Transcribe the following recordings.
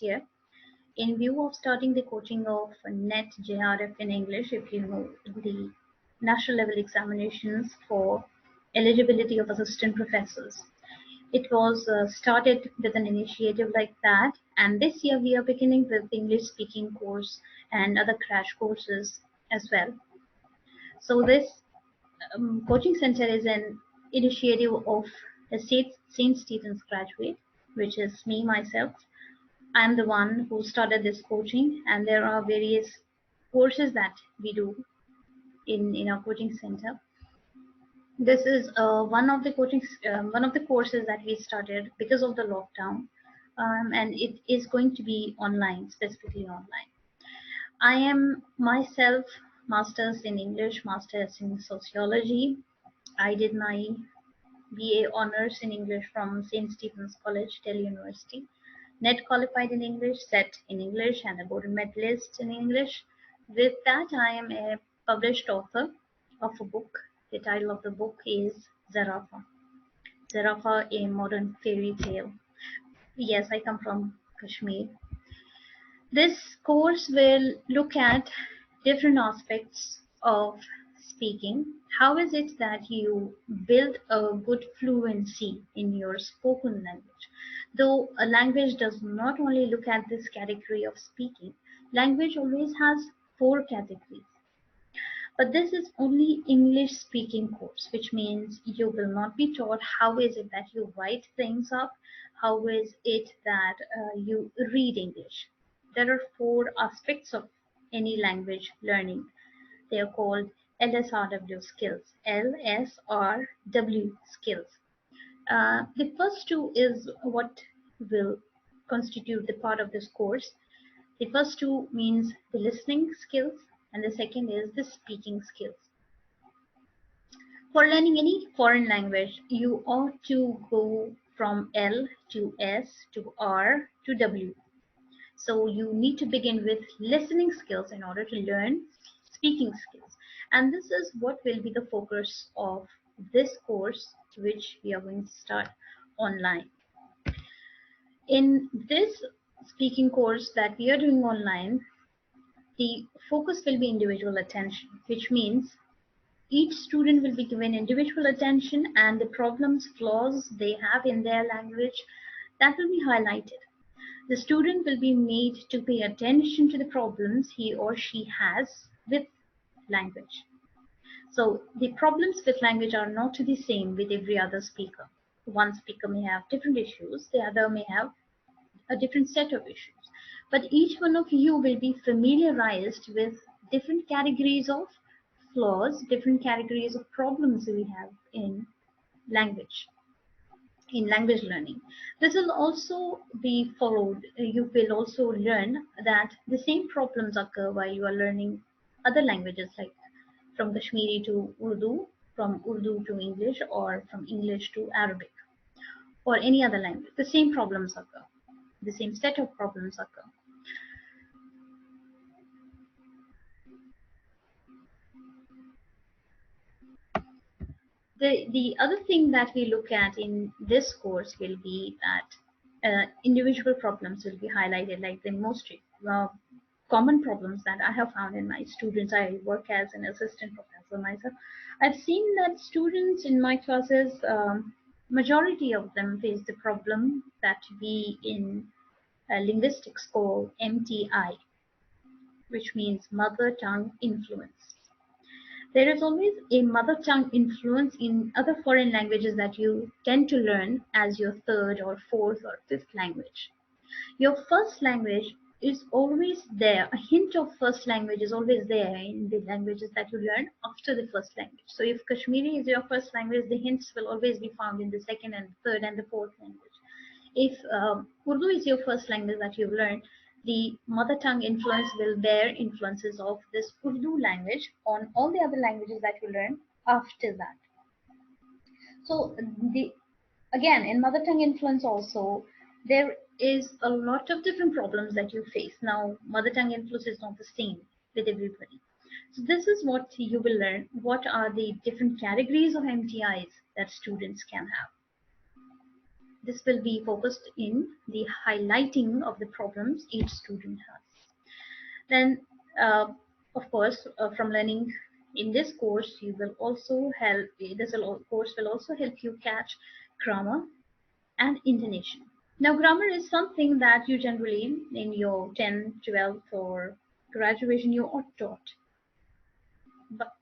year in view of starting the coaching of NET JRF in English, if you know the national level examinations for eligibility of assistant professors. It was started with an initiative like that, and this year we are beginning with the English speaking course and other crash courses as well. So this coaching center is an initiative of the St. Stephen's graduate, which is me myself. I'm the one who started this coaching, and there are various courses that we do in our coaching center. This is one of the courses that we started because of the lockdown, and it is going to be online, specifically online. I am myself masters in English, masters in sociology. I did my BA honors in English from St. Stephen's College, Delhi University. Net qualified in English, set in English, and a golden medalist in English. With that, I am a published author of a book. The title of the book is Zarafa. Zarafa, a modern fairy tale. Yes, I come from Kashmir. This course will look at different aspects of speaking. How is it that you build a good fluency in your spoken language? Though a language does not only look at this category of speaking, language always has four categories. But this is only English speaking course, which means you will not be taught how is it that you write things up, how is it that you read English. There are four aspects of any language learning. They are called LSRW skills. LSRW skills. The first two is what will constitute the part of this course. The first two means the listening skills, and the second is the speaking skills. For learning any foreign language, you ought to go from L to S to R to W. So you need to begin with listening skills in order to learn speaking skills. And this is what will be the focus of this course, which we are going to start online. In this speaking course that we are doing online, the focus will be individual attention, which means each student will be given individual attention, and the problems, flaws they have in their language, that will be highlighted. The student will be made to pay attention to the problems he or she has with language. So the problems with language are not the same with every other speaker. One speaker may have different issues, the other may have a different set of issues. But each one of you will be familiarized with different categories of flaws, different categories of problems we have in language, in language learning. This will also be followed. You will also learn that the same problems occur while you are learning other languages, like from Kashmiri to Urdu, from Urdu to English, or from English to Arabic, or any other language. The same problems occur. The same set of problems occur. The other thing that we look at in this course will be that individual problems will be highlighted, like the most common problems that I have found in my students. I work as an assistant professor myself. I've seen that students in my classes, majority of them face the problem that we in linguistics call MTI, which means mother tongue influence. There is always a mother tongue influence in other foreign languages that you tend to learn as your third or fourth or fifth language. Your first language is always there. A hint of first language is always there in the languages that you learn after the first language. So if Kashmiri is your first language, the hints will always be found in the second and third and the fourth language. If Urdu is your first language that you've learned, the mother tongue influence will bear influences of this Urdu language on all the other languages that you learn after that. So the again in mother tongue influence also there is a lot of different problems that you face. Now mother tongue influence is not the same with everybody. So this is what you will learn. What are the different categories of MTIs that students can have? This will be focused in the highlighting of the problems each student has. Then, of course, from learning in this course, you will also help. Course will also help you catch grammar and intonation. Now, grammar is something that you generally, in your 10th, 12th, or graduation, you are taught. But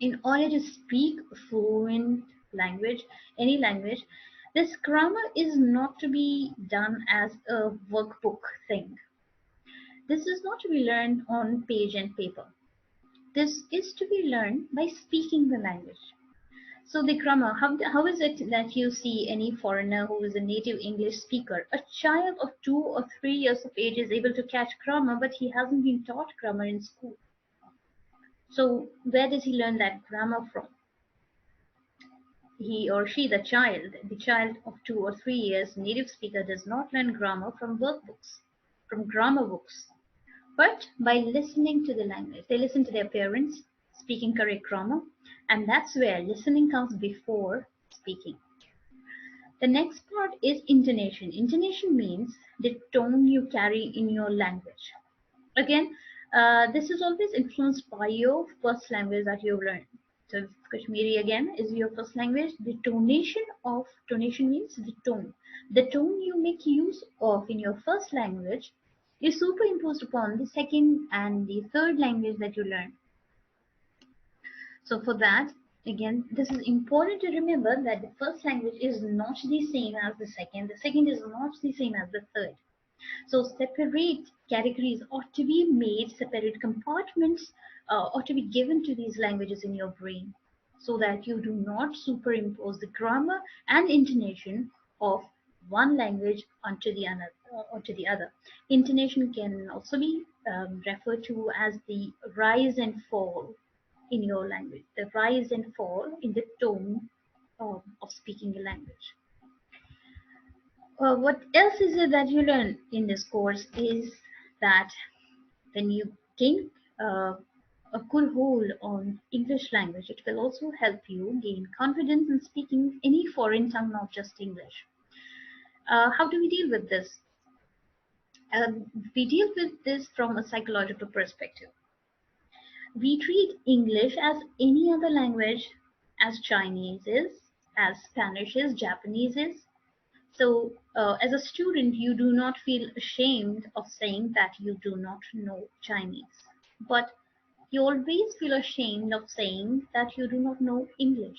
in order to speak fluent language, any language, this grammar is not to be done as a workbook thing. This is not to be learned on page and paper. This is to be learned by speaking the language. So the grammar, how is it that you see any foreigner who is a native English speaker, a child of 2 or 3 years of age is able to catch grammar, but he hasn't been taught grammar in school. So where does he learn that grammar from? He or she, the child of 2 or 3 years, native speaker does not learn grammar from workbooks, from grammar books, but by listening to the language. They listen to their parents speaking correct grammar, and that's where listening comes before speaking. The next part is intonation. Intonation means the tone you carry in your language. Again, this is always influenced by your first language that you've learned. So if Kashmiri again is your first language, the tonation means the tone. The tone you make use of in your first language is superimposed upon the second and the third language that you learn. So for that, again, this is important to remember that the first language is not the same as the second is not the same as the third. So separate categories ought to be made, separate compartments ought to be given to these languages in your brain so that you do not superimpose the grammar and intonation of one language onto the other. Intonation can also be referred to as the rise and fall in your language, the rise and fall in the tone of speaking a language. What else is it that you learn in this course is that when you gain a good hold on English language, it will also help you gain confidence in speaking any foreign tongue, not just English. How do we deal with this? We deal with this from a psychological perspective. We treat English as any other language, as Chinese is, as Spanish is, Japanese is. So, as a student, you do not feel ashamed of saying that you do not know Chinese, but you always feel ashamed of saying that you do not know English.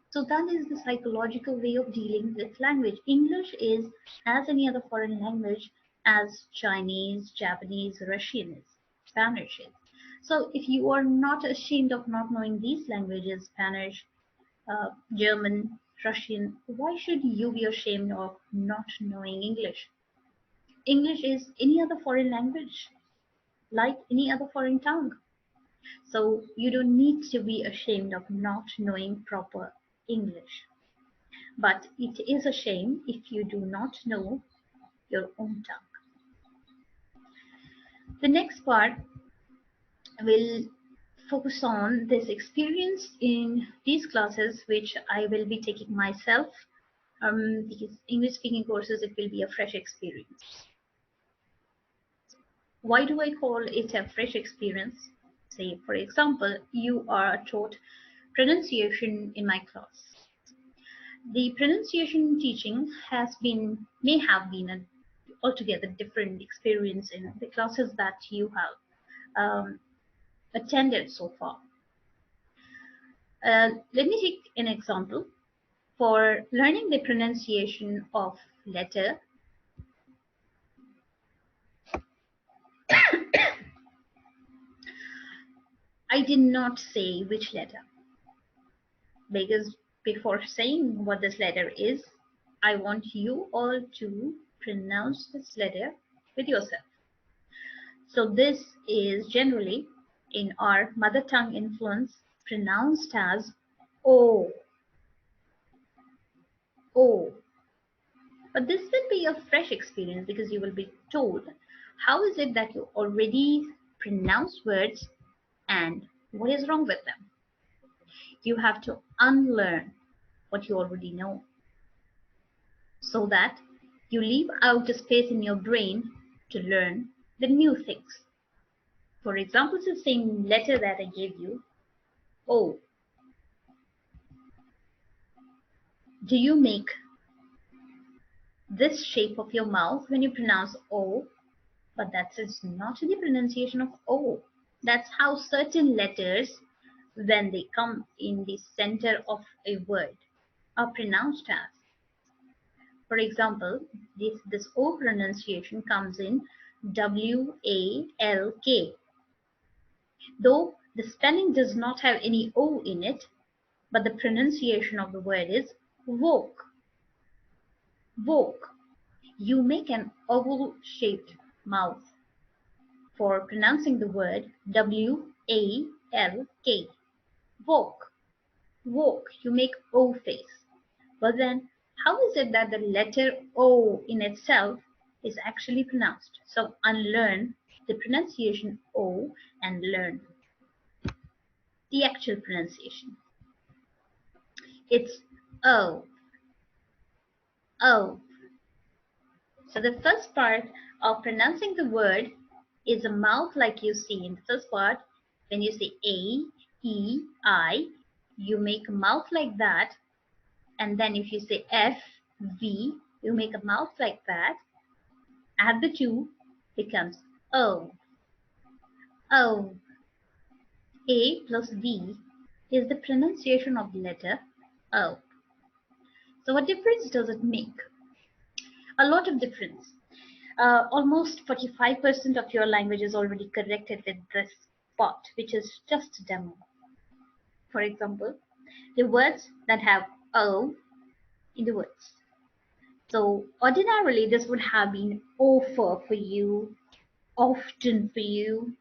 So, that is the psychological way of dealing with language. English is as any other foreign language as Chinese, Japanese, Russian is, Spanish is. So, if you are not ashamed of not knowing these languages, Spanish, German, Russian, why should you be ashamed of not knowing English? English is any other foreign language, like any other foreign tongue. So you don't need to be ashamed of not knowing proper English. But it is a shame if you do not know your own tongue. The next part will focus on this experience in these classes, which I will be taking myself. Because English speaking courses, it will be a fresh experience. Why do I call it a fresh experience? Say, for example, you are taught pronunciation in my class. The pronunciation teaching may have been an altogether different experience in the classes that you have attended so far. Let me take an example. For learning the pronunciation of letter, I did not say which letter because before saying what this letter is, I want you all to pronounce this letter with yourself. So this is generally in our mother tongue influence pronounced as O, O. But this will be a fresh experience because you will be told how is it that you already pronounce words and what is wrong with them. You have to unlearn what you already know. so that you leave out a space in your brain to learn the new things. For example, the same letter that I gave you, O. Do you make this shape of your mouth when you pronounce O? But that is not the pronunciation of O. That's how certain letters, when they come in the center of a word, are pronounced as. For example, this O pronunciation comes in WALK. Though the spelling does not have any O in it, but the pronunciation of the word is woke. Woke. You make an oval shaped mouth for pronouncing the word WALK. Woke. Woke. You make O face. But then, how is it that the letter O in itself is actually pronounced? So unlearn the pronunciation O and learn the actual pronunciation. It's O. O. So the first part of pronouncing the word is a mouth like you see in the first part. When you say A, E, I, you make a mouth like that. And then if you say F, V, you make a mouth like that. Add the two, becomes O. O. A plus V is the pronunciation of the letter O. So what difference does it make? A lot of difference. Almost 45% of your language is already corrected with this part, which is just a demo. For example, the words that have O in the words. So ordinarily, this would have been offer for you, often for you,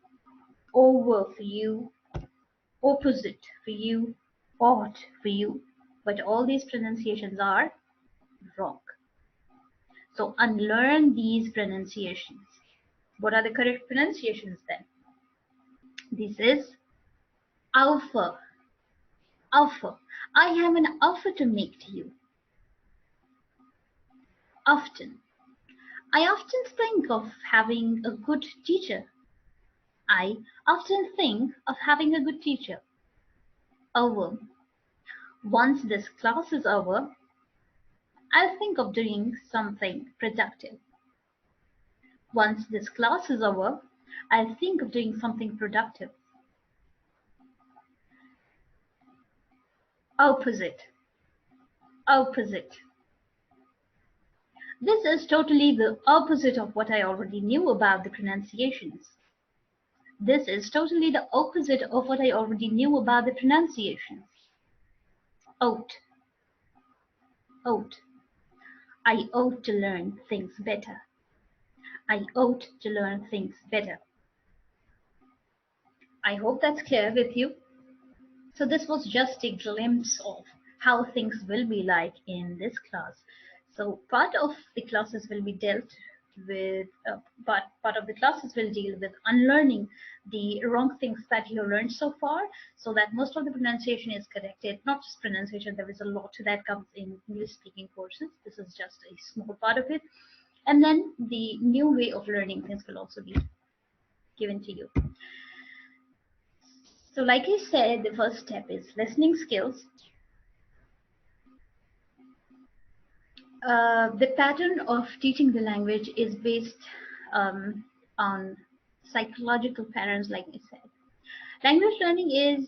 over for you, opposite for you, ought for you. But all these pronunciations are wrong. So unlearn these pronunciations. What are the correct pronunciations then? This is offer. Offer. I have an offer to make to you. Often. I often think of having a good teacher. I often think of having a good teacher. Over. Once this class is over, I'll think of doing something productive. Once this class is over, I'll think of doing something productive. Opposite. Opposite. This is totally the opposite of what I already knew about the pronunciations. This is totally the opposite of what I already knew about the pronunciations. Ought. Ought. I ought to learn things better. I ought to learn things better. I hope that's clear with you. So this was just a glimpse of how things will be like in this class. So part of the classes will be dealt with, part of the classes will deal with unlearning the wrong things that you learned so far, so that most of the pronunciation is corrected. Not just pronunciation, there is a lot that comes in English speaking courses. This is just a small part of it. And then the new way of learning things will also be given to you. So like I said, the first step is listening skills. The pattern of teaching the language is based on psychological patterns, like I said. Language learning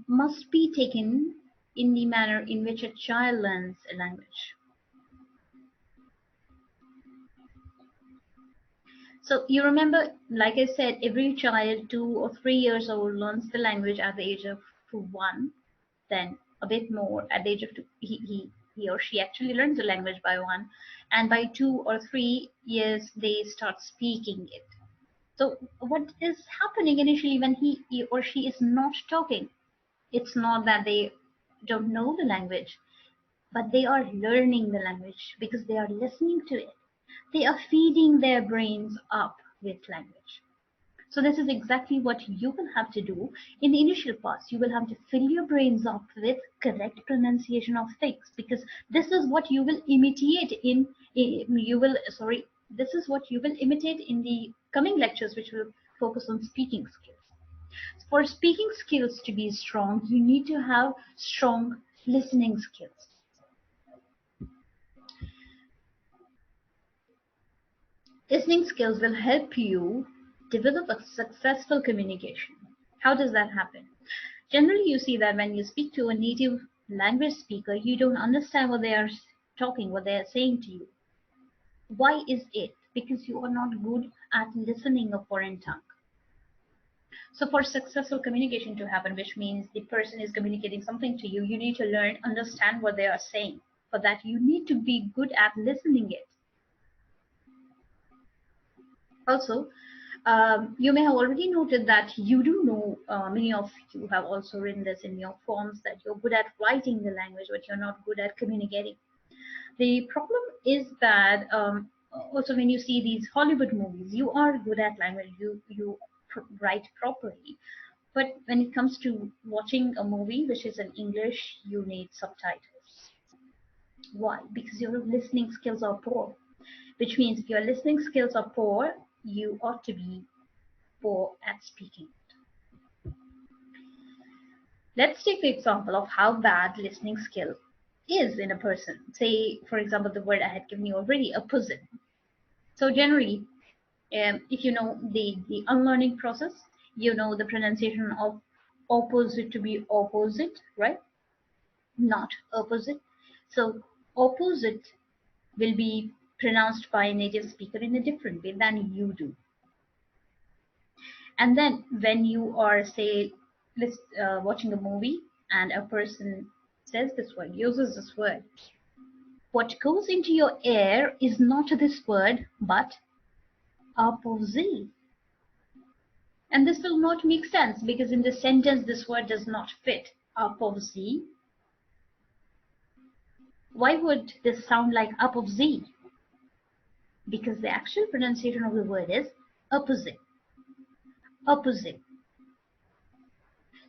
must be taken in the manner in which a child learns a language. So you remember, like I said, every child 2 or 3 years old learns the language at the age of 1, then a bit more at the age of 2. He or she actually learns the language by 1, and by 2 or 3 years they start speaking it. So what is happening initially when he or she is not talking? It's not that they don't know the language, but they are learning the language because they are listening to it. They are feeding their brains up with language. So this is exactly what you will have to do in the initial parts. You will have to fill your brains up with correct pronunciation of things, because this is what you will imitate this is what you will imitate in the coming lectures, which will focus on speaking skills. For speaking skills to be strong, you need to have strong listening skills. Listening skills will help you develop a successful communication. How does that happen? Generally, you see that when you speak to a native language speaker, you don't understand what they are talking, what they are saying to you. Why is it? Because you are not good at listening a foreign tongue. So for successful communication to happen, which means the person is communicating something to you, you need to learn, understand what they are saying. For that, you need to be good at listening it. Also, you may have already noted that you do know, many of you have also written this in your forms, that you're good at writing the language, but you're not good at communicating. The problem is that also when you see these Hollywood movies, you are good at language, you write properly. But when it comes to watching a movie which is in English, you need subtitles. Why? Because your listening skills are poor. Which means if your listening skills are poor, you ought to be poor at speaking. Let's take the example of how bad listening skill is in a person. Say, for example, the word I had given you already, opposite. So generally, if you know the unlearning process, you know the pronunciation of opposite to be opposite, right? Not opposite. So opposite will be pronounced by a native speaker in a different way than you do. And then when you are, say, watching a movie and a person says this word, uses this word, what goes into your ear is not this word, but opposite. And this will not make sense because in the sentence this word does not fit. Opposite. Why would this sound like opposite? Because the actual pronunciation of the word is opposite. Opposite.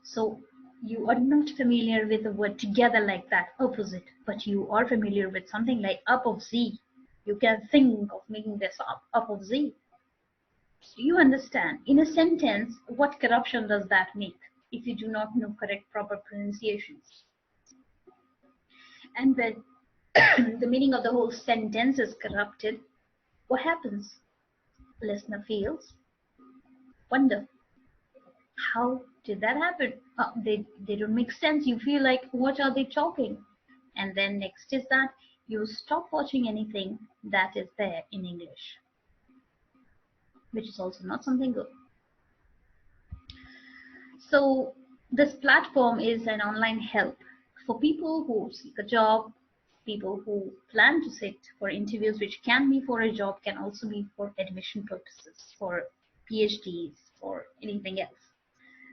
So you are not familiar with the word together like that, opposite, but you are familiar with something like up of Z. You can think of making this up of Z. So you understand, in a sentence, what corruption does that make if you do not know correct proper pronunciations? And when the meaning of the whole sentence is corrupted, what happens? Listener feels wonder. How did that happen? They don't make sense. You feel like, what are they talking? And then next is that you stop watching anything that is there in English, which is also not something good. So this platform is an online help for people who seek a job, people who plan to sit for interviews, which can be for a job, can also be for admission purposes, for PhDs, for anything else.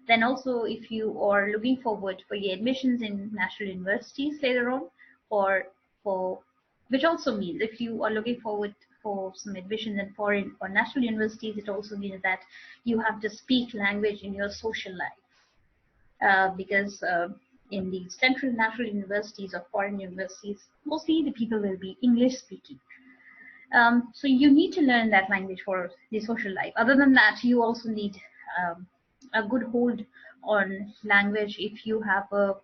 Then also, if you are looking forward for your admissions in national universities later on, or for, which also means if you are looking forward for some admissions in foreign or national universities, it also means that you have to speak language in your social life. Because in the central national universities or foreign universities, mostly the people will be English speaking. So you need to learn that language for the social life. Other than that, you also need a good hold on language if you have a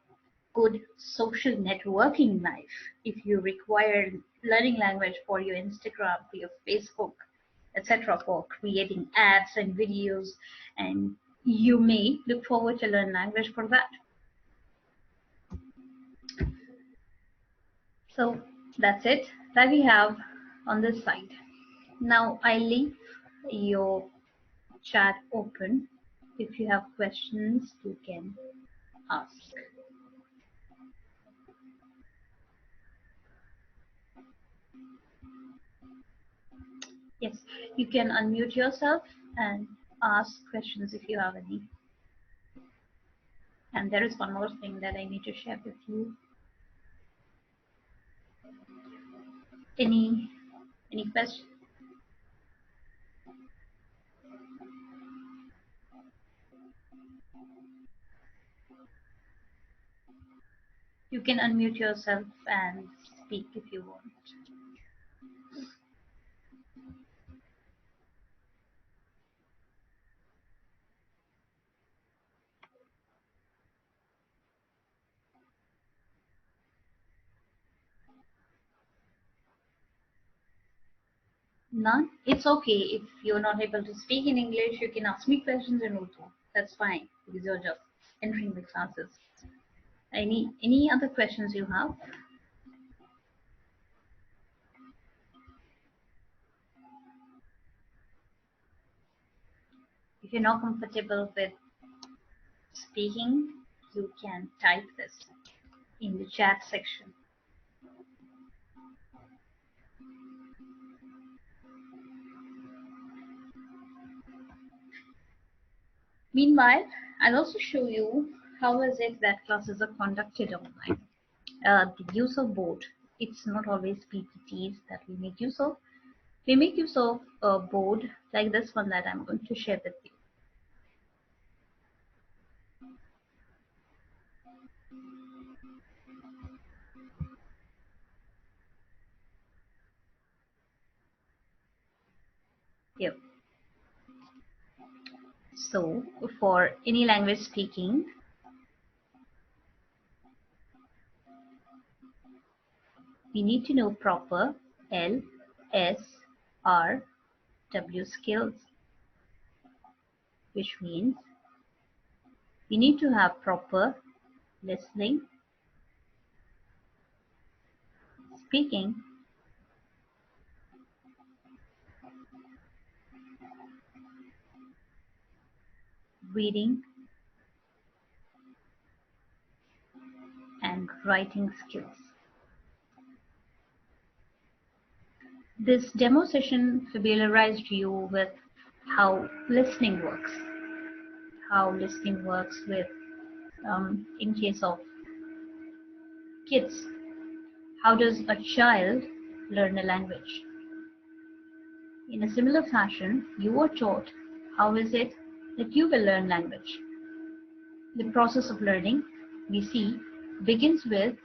good social networking life. If you require learning language for your Instagram, for your Facebook, etc., for creating ads and videos, and you may look forward to learn language for that. So that's it that we have on this side. Now I leave your chat open. If you have questions, you can ask. Yes, you can unmute yourself and ask questions if you have any. And there is one more thing that I need to share with you. Any question? You can unmute yourself and speak if you want. None? It's okay. If you're not able to speak in English, you can ask me questions in Urdu. That's fine because you're just entering the classes. Any other questions you have? If you're not comfortable with speaking, you can type this in the chat section. Meanwhile, I'll also show you how is it that classes are conducted online. The use of board. It's not always PPTs that we make use of. We make use of a board like this one that I'm going to share with you. Here. So for any language speaking, we need to know proper L, S, R, W skills, which means we need to have proper listening, speaking, reading, and writing skills. This demo session familiarized you with how listening works, with, in case of kids, how does a child learn a language? In a similar fashion, you were taught how is it that you will learn language. The process of learning, we see, begins with